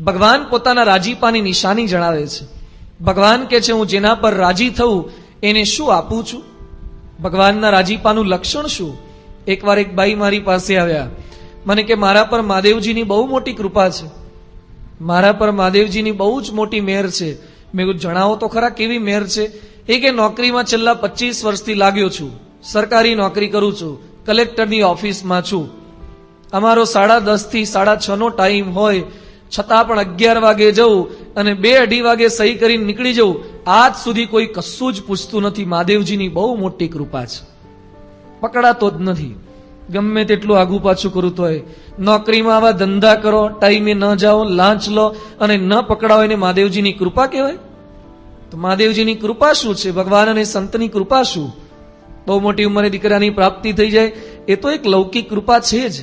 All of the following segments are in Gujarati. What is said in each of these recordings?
ભગવાન પોતાના રાજીપાની નિશાની જણાવે છે. ભગવાન કહે છે, હું જેના પર રાજી થઉં એને શું આપું છું? ભગવાનના રાજીપાનું લક્ષણ શું? એકવાર એક બાઈ મારી પાસે આવ્યા, મને કે મારા પર મહાદેવજીની બહુ મોટી કૃપા છે, મારા પર મહાદેવજીની બહુ જ મોટી મહેર છે. મેં કીધું જણાવો તો ખરા, કેવી મહેર છે? એ કે નોકરીમાં છેલ્લા 25 વર્ષથી લાગ્યો છું, સરકારી નોકરી કરું છું, કલેક્ટરની ઓફિસમાં છું. અમારો 10:30 થી 6:30 ટાઈમ હોય, છતાં પણ 11 વાગે જવું અને 2-2:30 વાગે સહી કરીને નીકળી જવું. આજ સુધી કોઈ કશું જ પૂછતું નથી. મહાદેવજીની બહુ મોટી કૃપા છે. પકડાતો જ નથી, ગમે તેટલું આગું પાછું કરું તોય. નોકરીમાં આવા ધંધા કરો, ટાઈમે ન જાઓ, લાંચ લો અને ન પકડાવો, એને મહાદેવજીની કૃપા કહેવાય? તો મહાદેવજીની કૃપા શું છે? ભગવાન અને સંતની કૃપા શું? બહુ મોટી ઉંમરે દીકરાની પ્રાપ્તિ થઈ જાય એ તો એક લૌકિક કૃપા છે જ,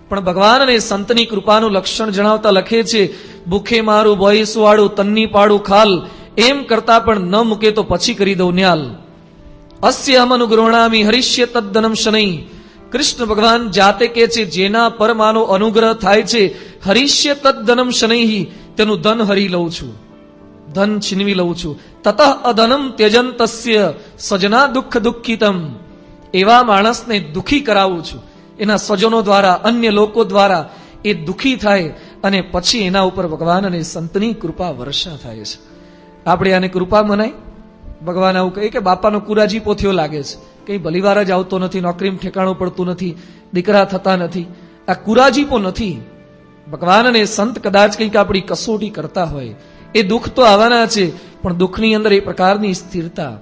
પણ ભગવાન અને સંતની કૃપાનું લક્ષણ જણાવતા લખે છે, ભૂખે મારું ભોંયસવાળું તન્ની પાડું ખાલ, એમ કરતા પણ ન મૂકે તો પછી કરી દઉં ન્યાલ. અસ્ય અમનુ ગૃહણામી હરિષ્ય તદ્દનમ શનૈ. કૃષ્ણ ભગવાન જાતે કહે છે, જેના પર માનો અનુગ્રહ થાય છે, હરિષ્ય તદ્દનમ શનૈ, તેનું ધન હરી લઉં છું, ધન છીનવી લઉં છું. તતઃ અધનમ ત્યજંતસ્ય સજના દુઃખ દુઃખિતમ. એવા માણસને દુઃખી કરાવું છું, એના સ્વજનો દ્વારા, અન્ય લોકો દ્વારા એ દુઃખી થાય અને પછી એના ઉપર ભગવાન અને સંતની કૃપા વર્ષા થાય છે. આપણે આને કૃપા મનાય? ભગવાન આવું કહે કે બાપાનો કુરાજીપો થયો લાગે છે, કંઈ ભલીવાર જ આવતો નથી, નોકરીમાં ઠેકાણું પડતું નથી, દીકરા થતા નથી. આ કુરાજીપો નથી. ભગવાન અને સંત કદાચ કંઈક આપણી કસોટી કરતા હોય. એ દુઃખ તો આવવાના છે, પણ દુઃખની અંદર એ પ્રકારની સ્થિરતા,